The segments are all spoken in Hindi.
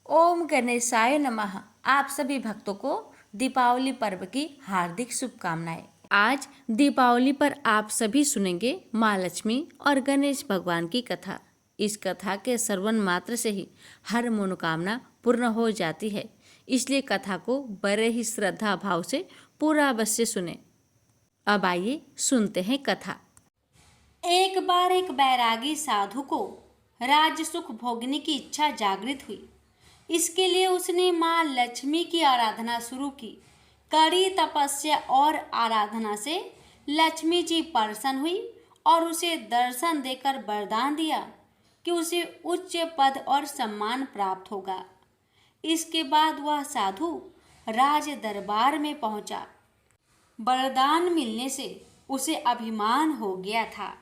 ओम गणेशाय नमः। आप सभी भक्तों को दीपावली पर्व की हार्दिक शुभकामनाएं। आज दीपावली पर आप सभी सुनेंगे माँ लक्ष्मी और गणेश भगवान की कथा। इस कथा के श्रवण मात्र से ही हर मनोकामना पूर्ण हो जाती है, इसलिए कथा को बड़े ही श्रद्धा भाव से पूरा अवश्य सुने। अब आइए सुनते हैं कथा। एक बार एक बैरागी साधु को राज्य सुख भोगने की इच्छा जागृत हुई। इसके लिए उसने माँ लक्ष्मी की आराधना शुरू की। कड़ी तपस्या और आराधना से लक्ष्मी जी प्रसन्न हुई और उसे दर्शन देकर वरदान दिया कि उसे उच्च पद और सम्मान प्राप्त होगा। इसके बाद वह साधु राज दरबार में पहुंचा। वरदान मिलने से उसे अभिमान हो गया था।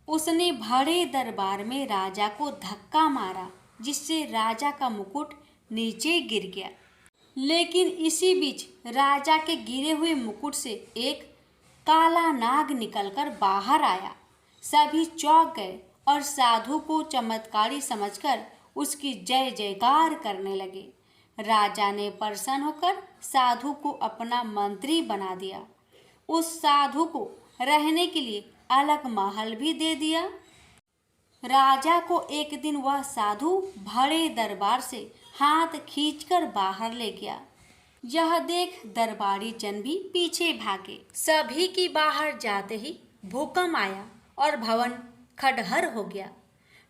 उसने बड़े दरबार में राजा को धक्का मारा, जिससे राजा का मुकुट नीचे गिर गया। लेकिन इसी बीच राजा के गिरे हुए मुकुट से एक काला नाग निकलकर बाहर आया। सभी चौंक गए और साधु को चमत्कारी समझकर उसकी जय जयकार करने लगे। राजा ने प्रसन्न होकर साधु को अपना मंत्री बना दिया। उस साधु को रहने के लिए अलग महल भी दे दिया। राजा को एक दिन वह साधु बड़े दरबार से हाथ खींचकर बाहर ले गया। यह देख दरबारी जन भी पीछे भागे। सभी की बाहर जाते ही भूकंप आया और भवन खंडहर हो गया।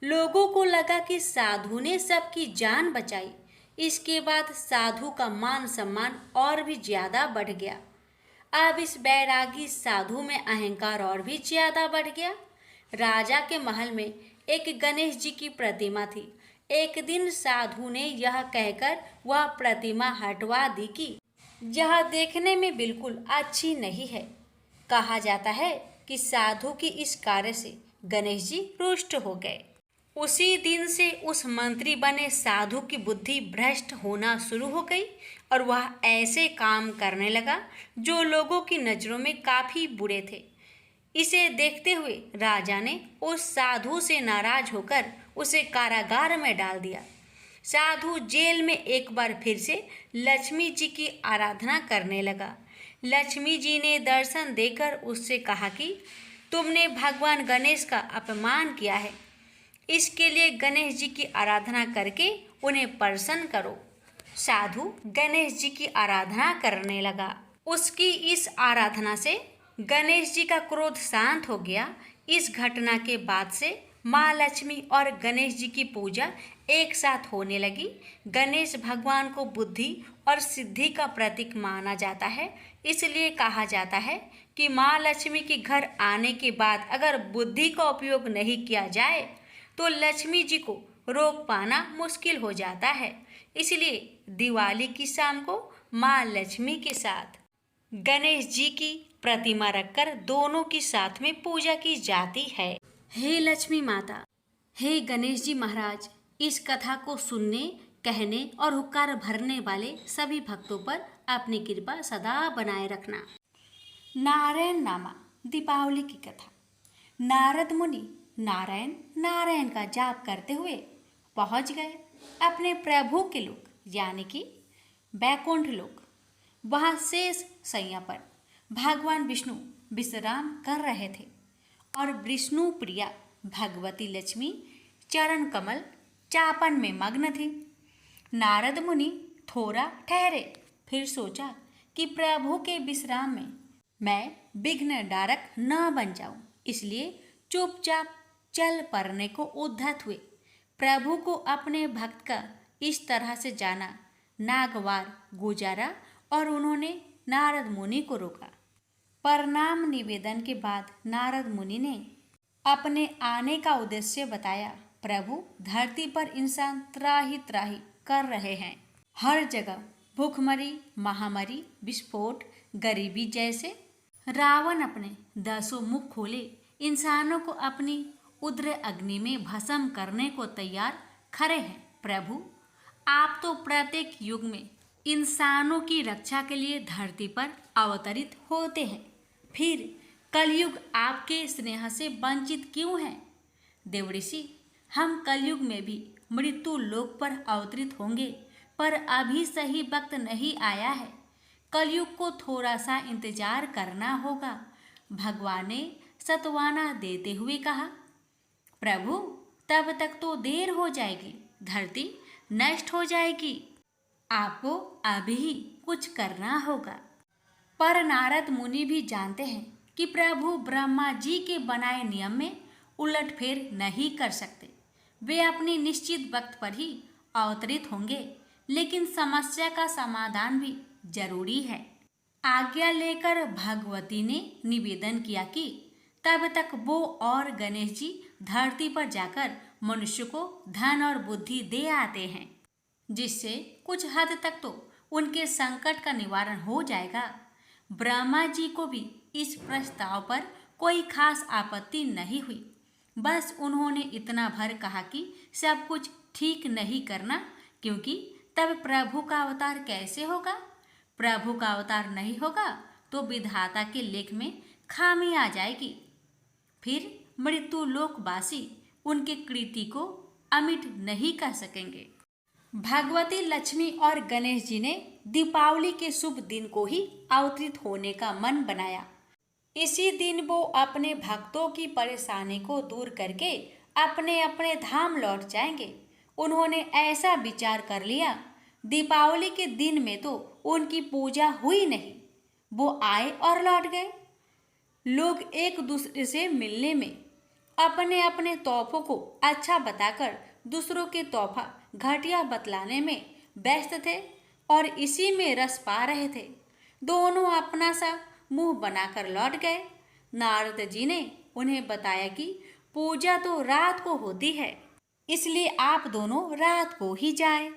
लोगों को लगा कि साधु ने सबकी जान बचाई। इसके बाद साधु का मान सम्मान और भी ज्यादा बढ़ गया। अब इस बैरागी साधु में अहंकार और भी ज्यादा बढ़ गया। राजा के महल में एक गणेश जी की प्रतिमा थी। एक दिन साधु ने यह कहकर वह प्रतिमा हटवा दी कि यह देखने में बिल्कुल अच्छी नहीं है। कहा जाता है कि साधु की इस कार्य से गणेश जी रुष्ट हो गए। उसी दिन से उस मंत्री बने साधु की बुद्धि भ्रष्ट होना शुरू हो गई और वह ऐसे काम करने लगा जो लोगों की नजरों में काफी बुरे थे। इसे देखते हुए राजा ने उस साधु से नाराज होकर उसे कारागार में डाल दिया। साधु जेल में एक बार फिर से लक्ष्मी जी की आराधना करने लगा। लक्ष्मी जी ने दर्शन देकर उससे कहा कि तुमने भगवान गणेश का अपमान किया है। इसके लिए गणेश जी की आराधना करके उन्हें प्रसन्न करो। साधु गणेश जी की आराधना करने लगा। उसकी इस आराधना से गणेश जी का क्रोध शांत हो गया। इस घटना के बाद से माँ लक्ष्मी और गणेश जी की पूजा एक साथ होने लगी। गणेश भगवान को बुद्धि और सिद्धि का प्रतीक माना जाता है। इसलिए कहा जाता है कि माँ लक्ष्मी के घर आने के बाद अगर बुद्धि का उपयोग नहीं किया जाए तो लक्ष्मी जी को रोक पाना मुश्किल हो जाता है। इसलिए दिवाली की शाम को माँ लक्ष्मी के साथ गणेश जी की प्रतिमा रखकर दोनों की साथ में पूजा की जाती है। हे लक्ष्मी माता, हे गणेश जी महाराज, इस कथा को सुनने, कहने और हुक्कार भरने वाले सभी भक्तों पर अपनी कृपा सदा बनाए रखना। नारायण नामा दीपावली की कथा। नारद मुनि नारायण नारायण का जाप करते हुए पहुंच गए अपने प्रभु के लोक, यानी कि बैकुंठ लोक। वहां शेष शैया पर भगवान विष्णु विश्राम कर रहे थे और विष्णु प्रिया भगवती लक्ष्मी चरण कमल चापन में मग्न थी। नारद मुनि थोड़ा ठहरे, फिर सोचा कि प्रभु के विश्राम में मैं विघ्न डारक न बन जाऊं, इसलिए चुपचाप चल पड़ने को उद्धत हुए। प्रभु को अपने भक्त का इस तरह से जाना नागवार गुजारा और उन्होंने नारद मुनि को रोका। प्रणाम निवेदन के बाद नारद मुनि ने अपने आने का उद्देश्य बताया। प्रभु, धरती पर इंसान त्राही त्राही कर रहे हैं। हर जगह भूखमरी, महामारी, विस्फोट, गरीबी जैसे। रावण अपने 10 मुख खोले इंसानों को अपनी उग्र अग्नि में भस्म करने को तैयार खड़े हैं। प्रभु, आप तो प्रत्येक युग में इंसानों की रक्षा के लिए धरती पर अवतरित होते हैं, फिर कलयुग आपके स्नेह से वंचित क्यों है? देवऋषि, हम कलयुग में भी मृत्यु लोक पर अवतरित होंगे, पर अभी सही वक्त नहीं आया है। कलयुग को थोड़ा सा इंतजार करना होगा। भगवान ने सत्वाना देते हुए कहा, प्रभु तब तक तो देर हो जाएगी, धरती नष्ट हो जाएगी, आपको अभी ही कुछ करना होगा। पर नारद मुनि भी जानते हैं कि प्रभु ब्रह्मा जी के बनाए नियम में उलटफेर नहीं कर सकते। वे अपनी निश्चित वक्त पर ही अवतरित होंगे, लेकिन समस्या का समाधान भी जरूरी है। आज्ञा लेकर भगवती ने निवेदन किया कि तब तक वो और गणेश जी धरती पर जाकर मनुष्य को धन और बुद्धि दे आते हैं, जिससे कुछ हद तक तो उनके संकट का निवारण हो जाएगा। ब्रह्मा जी को भी इस प्रस्ताव पर कोई खास आपत्ति नहीं हुई। बस उन्होंने इतना भर कहा कि सब कुछ ठीक नहीं करना, क्योंकि तब प्रभु का अवतार कैसे होगा। प्रभु का अवतार नहीं होगा तो विधाता के लेख में खामी आ जाएगी। फिर मृत्यु लोकवासी उनके कृति को अमिट नहीं कर सकेंगे। भगवती लक्ष्मी और गणेश जी ने दीपावली के शुभ दिन को ही अवतरित होने का मन बनाया। इसी दिन वो अपने भक्तों की परेशानी को दूर करके अपने अपने धाम लौट जाएंगे। उन्होंने ऐसा विचार कर लिया, दीपावली के दिन में तो उनकी पूजा हुई नहीं, वो आए और लौट गए। लोग एक दूसरे से मिलने में अपने अपने तोहफों को अच्छा बताकर दूसरों के तोहफा घटिया बतलाने में व्यस्त थे और इसी में रस पा रहे थे। दोनों अपना सा मुंह बनाकर लौट गए। नारद जी ने उन्हें बताया कि पूजा तो रात को होती है, इसलिए आप दोनों रात को ही जाए।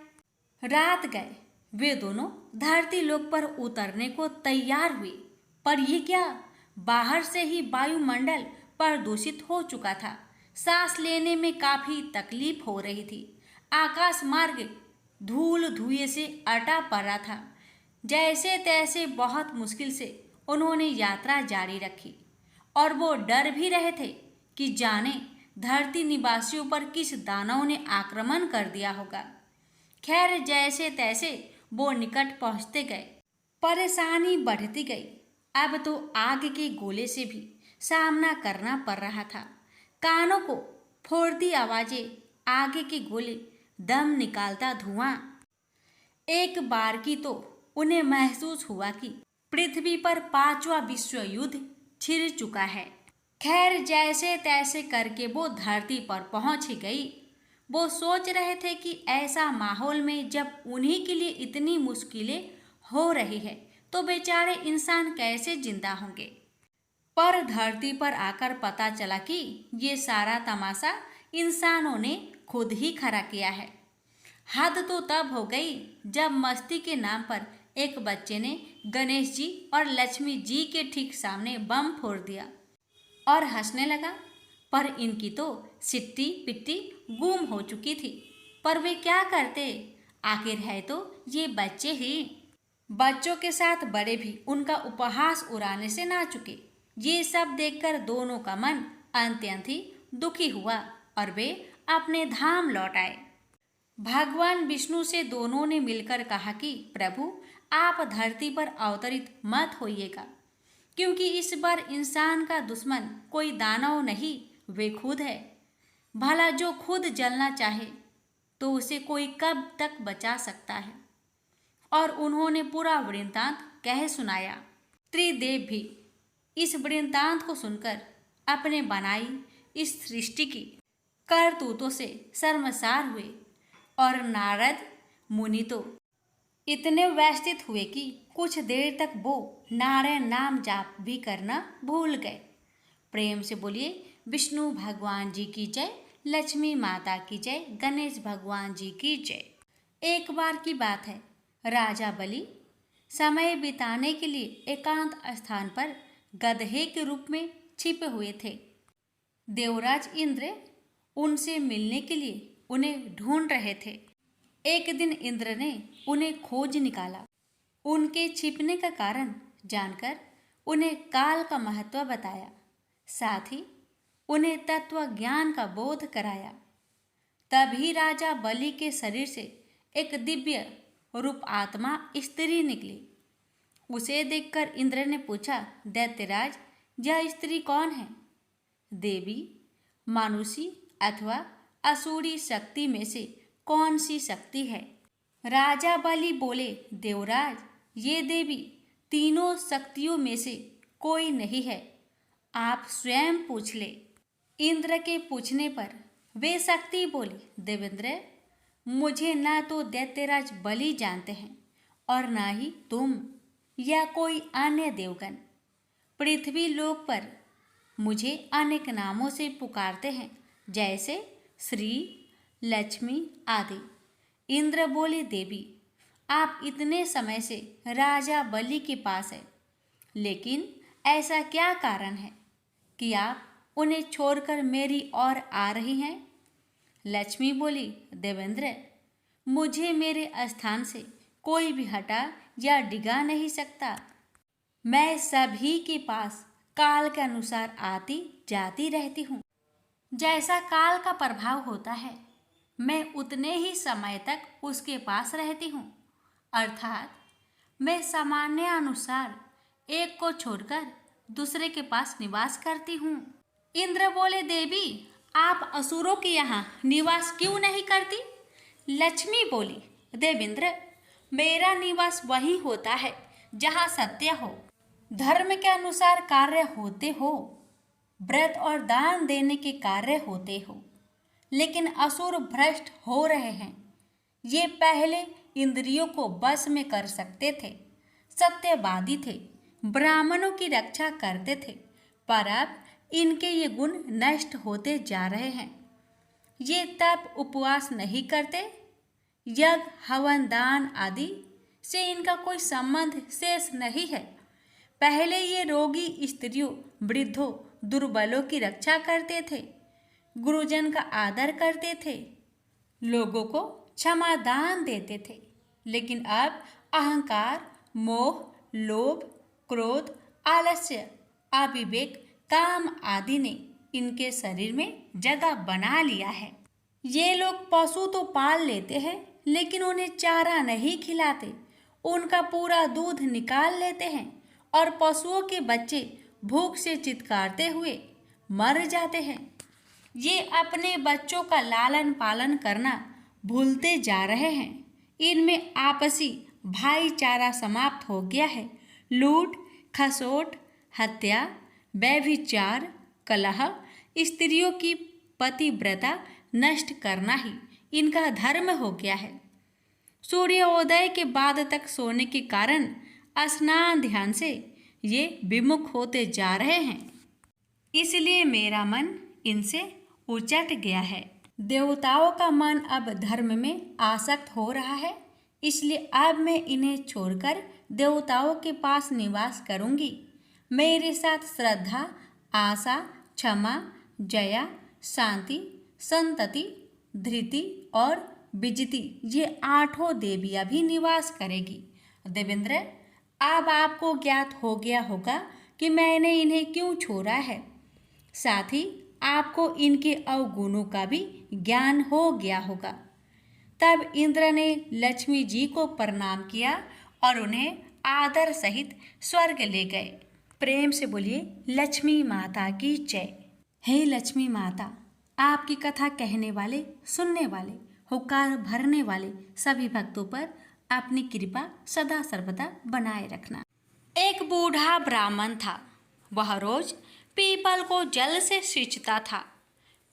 रात गए वे दोनों धरती लोक पर उतरने को तैयार हुए, पर ये क्या, बाहर से ही वायुमंडल प्रदूषित हो चुका था। सांस लेने में काफी तकलीफ हो रही थी। आकाश मार्ग धूल धुएं से अटा पड़ा था। जैसे तैसे बहुत मुश्किल से उन्होंने यात्रा जारी रखी और वो डर भी रहे थे कि जाने धरती निवासियों पर किस दानव ने आक्रमण कर दिया होगा। खैर जैसे तैसे वो निकट पहुंचते गए। परेशानी बढ़ती गई। अब तो आग के गोले से भी सामना करना पड़ रहा था। कानों को फोड़ती आवाजें, आगे के गोले, दम निकालता धुआं। एक बार की तो उन्हें महसूस हुआ कि पृथ्वी पर 5वां विश्व युद्ध छिड़ चुका है। खैर जैसे तैसे करके वो धरती पर पहुंच ही गई। वो सोच रहे थे कि ऐसा माहौल में जब उन्हीं के लिए इतनी मुश्किलें हो रही है तो बेचारे इंसान कैसे जिंदा होंगे। पर धरती पर आकर पता चला कि ये सारा तमाशा इंसानों ने खुद ही खड़ा किया है। हद तो तब हो गई जब मस्ती के नाम पर एक बच्चे ने गणेश जी और लक्ष्मी जी के ठीक सामने बम फोड़ दिया और हंसने लगा। पर इनकी तो सिट्टी पिट्टी गुम हो चुकी थी। पर वे क्या करते, आखिर है तो ये बच्चे ही। बच्चों के साथ बड़े भी उनका उपहास उड़ाने से ना चुके। ये सब देखकर दोनों का मन अत्यंत ही दुखी हुआ और वे अपने धाम लौट आए। भगवान विष्णु से दोनों ने मिलकर कहा कि प्रभु आप धरती पर अवतरित मत होइएगा, क्योंकि इस बार इंसान का दुश्मन कोई दानव नहीं, वे खुद है। भला जो खुद जलना चाहे तो उसे कोई कब तक बचा सकता है। और उन्होंने पूरा वृत्तांत कह सुनाया। त्रिदेव भी इस वृत्तांत को सुनकर अपने बनाई इस सृष्टि की करतूतों से शर्मसार हुए और नारद मुनि तो इतने व्यस्तित हुए कि कुछ देर तक वो नारायण नाम जाप भी करना भूल गए। प्रेम से बोलिए विष्णु भगवान जी की जय, लक्ष्मी माता की जय, गणेश भगवान जी की जय। एक बार की बात है, राजा बलि समय बिताने के लिए एकांत स्थान पर गधे के रूप में छिपे हुए थे। देवराज इंद्र उनसे मिलने के लिए उन्हें ढूंढ रहे थे। एक दिन इंद्र ने उन्हें खोज निकाला। उनके छिपने का कारण जानकर उन्हें काल का महत्व बताया, साथ ही उन्हें तत्व ज्ञान का बोध कराया। तभी राजा बलि के शरीर से एक दिव्य रूप आत्मा स्त्री निकली। उसे देखकर इंद्र ने पूछा, दैत्यराज, यह स्त्री कौन है? देवी, मानुषी अथवा असुरी शक्ति में से कौन सी शक्ति है? राजा बलि बोले, देवराज, ये देवी तीनों शक्तियों में से कोई नहीं है, आप स्वयं पूछ ले। इंद्र के पूछने पर वे शक्ति बोली, देवेंद्र, मुझे ना तो दैत्यराज बलि जानते हैं और ना ही तुम या कोई अन्य देवगण। पृथ्वी लोक पर मुझे अनेक नामों से पुकारते हैं, जैसे श्री, लक्ष्मी आदि। इंद्र बोले, देवी, आप इतने समय से राजा बलि के पास है, लेकिन ऐसा क्या कारण है कि आप उन्हें छोड़कर मेरी ओर आ रही हैं? लक्ष्मी बोली, देवेंद्र, मुझे मेरे स्थान से कोई भी हटा या डिगा नहीं सकता। मैं सभी के पास काल के अनुसार आती जाती रहती हूँ। जैसा काल का प्रभाव होता है, मैं उतने ही समय तक उसके पास रहती हूँ। अर्थात मैं सामान्य अनुसार एक को छोड़कर दूसरे के पास निवास करती हूँ। इंद्र बोले, देवी, आप असुरों के यहाँ निवास क्यों नहीं करती? लक्ष्मी बोली, देवेंद्र, मेरा निवास वहीं होता है जहाँ सत्य हो, धर्म के अनुसार कार्य होते हो, व्रत और दान देने के कार्य होते हो। लेकिन असुर भ्रष्ट हो रहे हैं। ये पहले इंद्रियों को बस में कर सकते थे, सत्यवादी थे, ब्राह्मणों की रक्षा करते थे, पर अब इनके ये गुण नष्ट होते जा रहे हैं। ये तप उपवास नहीं करते, यज्ञ हवन दान आदि से इनका कोई संबंध शेष नहीं है। पहले ये रोगी स्त्रियों, वृद्धों, दुर्बलों की रक्षा करते थे, गुरुजन का आदर करते थे, लोगों को क्षमा दान देते थे। लेकिन अब अहंकार, मोह, लोभ, क्रोध, आलस्य, अविवेक, काम आदि ने इनके शरीर में जगह बना लिया है। ये लोग पशु तो पाल लेते हैं, लेकिन उन्हें चारा नहीं खिलाते, उनका पूरा दूध निकाल लेते हैं और पशुओं के बच्चे भूख से चित्कारते हुए मर जाते हैं। ये अपने बच्चों का लालन पालन करना भूलते जा रहे हैं। इनमें आपसी भाईचारा समाप्त हो गया है। लूट, खसोट, हत्या, व्यभिचार, कलह, स्त्रियों की पतिव्रता नष्ट करना ही इनका धर्म हो गया है। सूर्योदय के बाद तक सोने के कारण स्नान ध्यान से ये विमुख होते जा रहे हैं। इसलिए मेरा मन इनसे उचट गया है। देवताओं का मन अब धर्म में आसक्त हो रहा है, इसलिए अब मैं इन्हें छोड़कर देवताओं के पास निवास करूंगी। मेरे साथ श्रद्धा, आशा, क्षमा, जया, शांति, संतति, धृति और विजिति, ये 8 देवियां भी निवास करेगी। देवेंद्र, अब आपको ज्ञात हो गया होगा कि मैंने इन्हें क्यों छोड़ा है। साथ ही आपको इनके अवगुणों का भी ज्ञान हो गया होगा। तब इंद्र ने लक्ष्मी जी को प्रणाम किया और उन्हें आदर सहित स्वर्ग ले गए। प्रेम से बोलिए, लक्ष्मी माता की जय। हे लक्ष्मी माता, आपकी कथा कहने वाले, सुनने वाले, हुक्कार भरने वाले सभी भक्तों पर अपनी कृपा सदा सर्वदा बनाए रखना। एक बूढ़ा ब्राह्मण था। वह रोज पीपल को जल से सींचता था।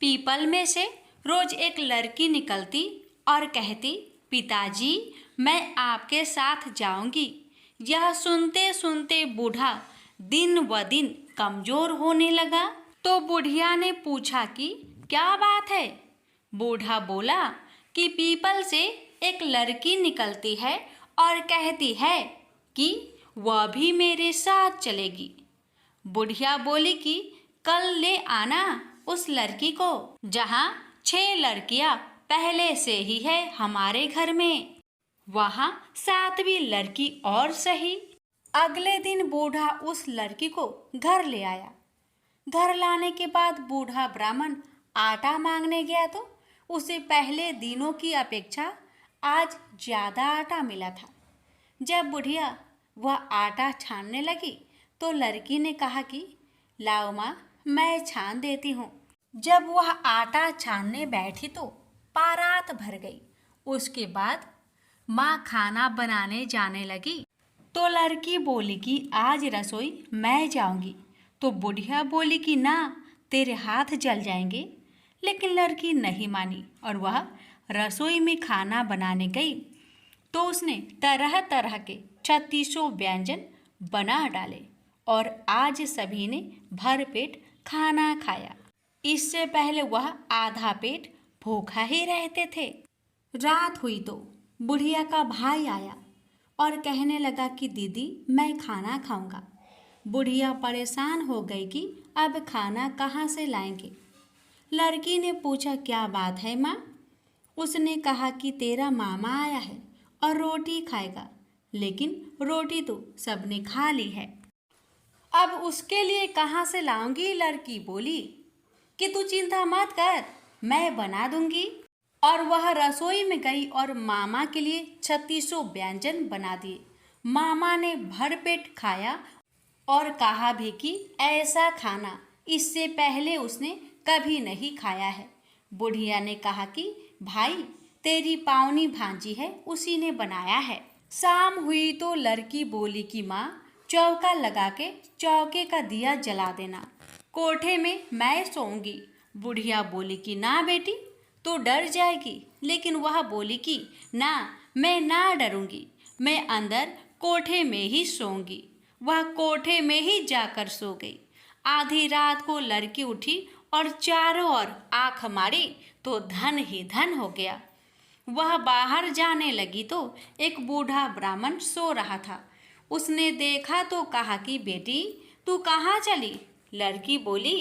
पीपल में से रोज एक लड़की निकलती और कहती, पिताजी, मैं आपके साथ जाऊंगी। यह सुनते सुनते बूढ़ा दिन व दिन कमजोर होने लगा। तो बुढ़िया ने पूछा कि क्या बात है? बूढ़ा बोला कि पीपल से एक लड़की निकलती है और कहती है कि वह भी मेरे साथ चलेगी। बुढ़िया बोली कि कल ले आना उस लड़की को। जहाँ 6 लड़कियां पहले से ही है हमारे घर में, वहाँ 7वीं लड़की और सही। अगले दिन बूढ़ा उस लड़की को घर ले आया। घर लाने के बाद बूढ़ा ब्राह्मण आटा मांगने गया तो उसे पहले दिनों की अपेक्षा आज ज़्यादा आटा मिला था। जब बुढ़िया वह आटा छानने लगी तो लड़की ने कहा कि लाओ माँ, मैं छान देती हूँ। जब वह आटा छानने बैठी तो पारात भर गई। उसके बाद माँ खाना बनाने जाने लगी तो लड़की बोली कि आज रसोई मैं जाऊंगी। तो बुढ़िया बोली कि ना, तेरे हाथ जल जाएंगे। लेकिन लड़की नहीं मानी और वह रसोई में खाना बनाने गई तो उसने तरह तरह के 36 व्यंजन बना डाले और आज सभी ने भरपेट खाना खाया। इससे पहले वह आधा पेट भूखा ही रहते थे। रात हुई तो बुढ़िया का भाई आया और कहने लगा कि दीदी, मैं खाना खाऊंगा। बुढ़िया परेशान हो गई कि अब खाना कहाँ से लाएंगे। लड़की ने पूछा, क्या बात है माँ? उसने कहा कि तेरा मामा आया है और रोटी खाएगा, लेकिन रोटी तो सबने खा ली है। अब उसके लिए कहाँ से लाऊंगी? लड़की बोली कि तू चिंता मत कर, मैं बना दूंगी। और वह रसोई में गई और मामा के लिए 36 व्यंजन बना दिए। मामा ने भरपेट खाया और कहा भी कि ऐसा खाना इससे पहले उसने कभी नहीं खाया है। बुढ़िया ने कहा कि भाई, तेरी पावनी भांजी है, उसी ने बनाया है। शाम हुई तो लड़की बोली कि माँ, चौका लगा के चौके का दिया जला देना, कोठे में मैं सोऊंगी। बुढ़िया बोली कि ना बेटी, तो डर जाएगी। लेकिन वह बोली कि ना, मैं ना डरूंगी, मैं अंदर कोठे में ही सोऊंगी। वह कोठे में ही जाकर सो गई। आधी रात को लड़की उठी और चारों ओर आंख मारी तो धन ही धन हो गया। वह बाहर जाने लगी तो एक बूढ़ा ब्राह्मण सो रहा था। उसने देखा तो कहा कि बेटी, तू कहाँ चली? लड़की बोली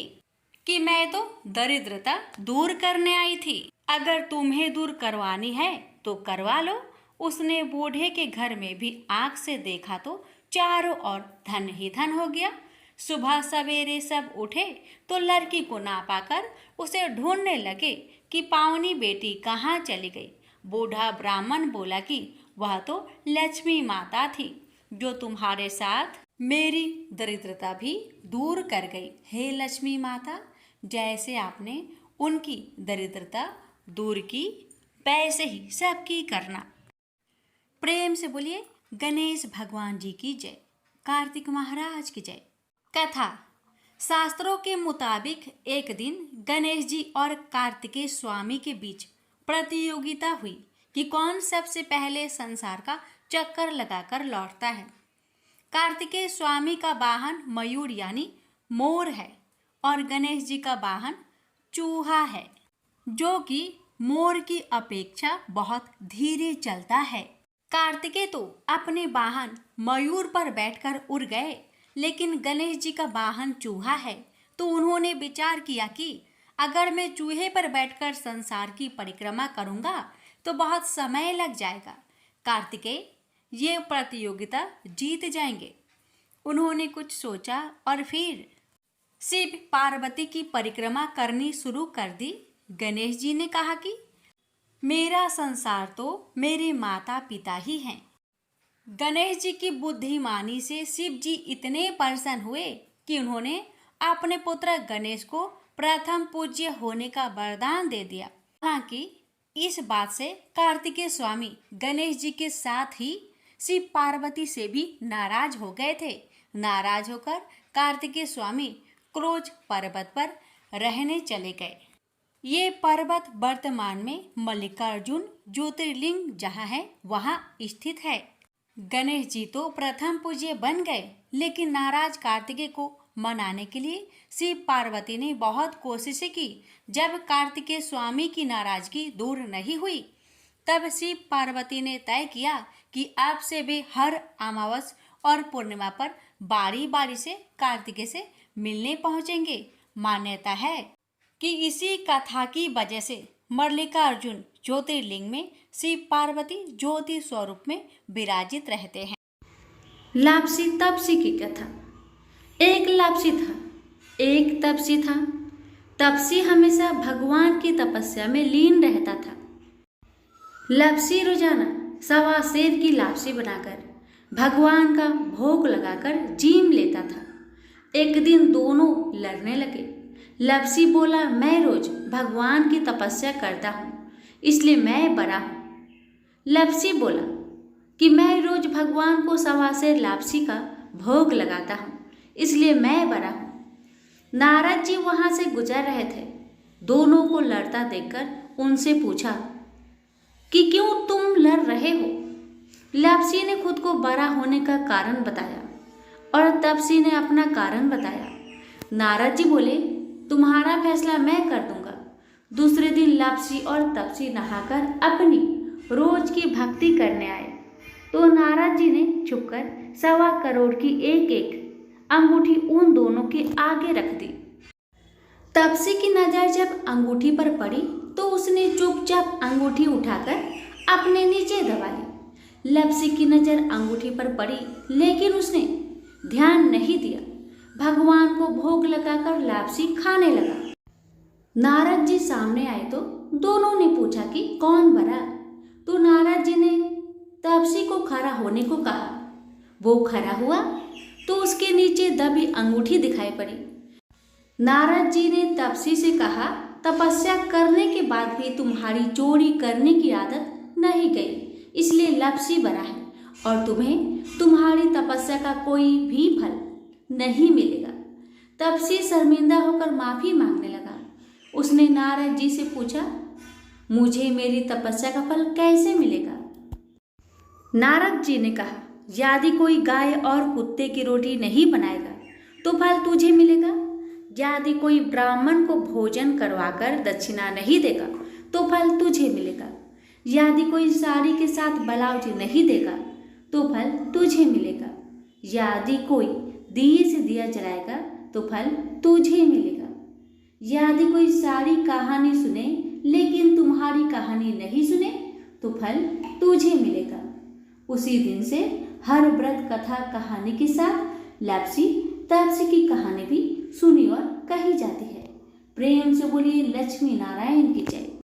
कि मैं तो दरिद्रता दूर करने आई थी, अगर तुम्हें दूर करवानी है तो करवा लो। उसने बूढ़े के घर में भी आंख से देखा तो चारों ओर धन ही धन हो गया। सुबह सवेरे सब उठे तो लड़की को ना पाकर उसे ढूंढने लगे कि पावनी बेटी कहाँ चली गई। बूढ़ा ब्राह्मण बोला कि वह तो लक्ष्मी माता थी, जो तुम्हारे साथ मेरी दरिद्रता भी दूर कर गई। हे लक्ष्मी माता, जैसे आपने उनकी दरिद्रता दूर की, वैसे ही सबकी करना। प्रेम से बोलिए गणेश भगवान जी की जय, कार्तिक महाराज की जय। कथा। शास्त्रों के मुताबिक एक दिन गणेश जी और कार्तिकेय स्वामी के बीच प्रतियोगिता हुई कि कौन सबसे पहले संसार का चक्कर लगाकर लौटता है। कार्तिकेय स्वामी का वाहन मयूर यानी मोर है और गणेश जी का वाहन चूहा है, जो कि मोर की अपेक्षा बहुत धीरे चलता है। कार्तिकेय तो अपने वाहन मयूर पर बैठकर उड़ गए, लेकिन गणेश जी का वाहन चूहा है, तो उन्होंने विचार किया कि अगर मैं चूहे पर बैठकर संसार की परिक्रमा करूंगा तो बहुत समय लग जाएगा। कार्तिकेय ये प्रतियोगिता जीत जाएंगे। उन्होंने कुछ सोचा और फिर शिव पार्वती की परिक्रमा करनी शुरू कर दी। गणेश जी ने कहा कि मेरा संसार तो मेरे माता पिता ही हैं। गणेश जी की बुद्धिमानी से शिव जी इतने प्रसन्न हुए कि उन्होंने अपने पुत्र गणेश को प्रथम पूज्य होने का वरदान दे दिया। हालांकि इस बात से कार्तिकेय स्वामी गणेश जी के साथ ही शिव पार्वती से भी नाराज हो गए थे। नाराज होकर कार्तिकेय स्वामी क्रोच पर्वत पर रहने चले गए। ये पर्वत वर्तमान में मल्लिकार्जुन ज्योतिर्लिंग जहाँ है वहाँ स्थित है। गणेश जी तो प्रथम पूज्य बन गए, लेकिन नाराज कार्तिकेय को मनाने के लिए शिव पार्वती ने बहुत कोशिशें की। जब कार्तिकेय स्वामी की नाराजगी दूर नहीं हुई, तब शिव पार्वती ने तय किया कि अब से वे हर अमावस और पूर्णिमा पर बारी बारी से कार्तिकेय से मिलने पहुंचेंगे। मान्यता है कि इसी कथा की वजह से मल्लिकार्जुन ज्योतिर्लिंग में शिव पार्वती ज्योति स्वरूप में विराजित रहते हैं। लापसी तपसी की कथा। एक लापसी था, एक तपसी था। तपसी हमेशा भगवान की तपस्या में लीन रहता था। लपसी रोजाना सवा सेर की लापसी बनाकर भगवान का भोग लगाकर जीम लेता था। एक दिन दोनों लड़ने लगे। लपसी बोला, मैं रोज भगवान की तपस्या करता हूँ, इसलिए मैं बड़ा हूँ। लपसी बोला कि मैं रोज भगवान को सवा सेर लापसी का भोग लगाता हूँ, इसलिए मैं बड़ा हूँ। नारद जी वहां से गुजर रहे थे। दोनों को लड़ता देखकर उनसे पूछा कि क्यों तुम लड़ रहे हो। लपसी ने खुद को बड़ा होने का कारण बताया और तपसी ने अपना कारण बताया। नारद जी बोले, तुम्हारा फैसला मैं कर दूंगा। दूसरे दिन लपसी और तपसी नहाकर अपनी रोज की भक्ति करने आए तो नारद जी ने छुपकर 1.25 करोड़ की एक एक अंगूठी उन दोनों के आगे रख दी। तपसी की नजर जब अंगूठी पर पड़ी तो उसने चुपचाप अंगूठी उठाकर अपने नीचे दबा ली। लपसी की नजर अंगूठी पर पड़ी लेकिन उसने ध्यान नहीं दिया। भगवान को भोग लगाकर लापसी खाने लगा। नारद जी सामने आए तो दोनों ने पूछा कि कौन बड़ा। तो नारद जी ने तपसी को खड़ा होने को कहा। वो खड़ा हुआ तो उसके नीचे दबी अंगूठी दिखाई पड़ी। नारद जी ने तपसी से कहा, तपस्या करने के बाद भी तुम्हारी चोरी करने की आदत नहीं गई, इसलिए लपसी बना है और तुम्हें तुम्हारी तपस्या का कोई भी फल नहीं मिलेगा। तपसी शर्मिंदा होकर माफी मांगने लगा। उसने नारद जी से पूछा, मुझे मेरी तपस्या का फल कैसे मिलेगा। नारद जी ने कहा, यदि कोई गाय और कुत्ते की रोटी नहीं बनाएगा तो फल तुझे मिलेगा। यदि कोई ब्राह्मण को भोजन करवाकर दक्षिणा नहीं देगा तो फल तुझे मिलेगा। यदि कोई साड़ी के साथ ब्लाउज नहीं देगा तो फल तुझे मिलेगा। यदि कोई दिए से दिया जलाएगा तो फल तुझे मिलेगा। यदि कोई सारी कहानी सुने लेकिन तुम्हारी कहानी नहीं सुने तो फल तुझे मिलेगा। उसी दिन से हर व्रत कथा कहानी के साथ लपसी तपसी की कहानी भी सुनी और कही जाती है। प्रेम से बोलिए लक्ष्मी नारायण की जय।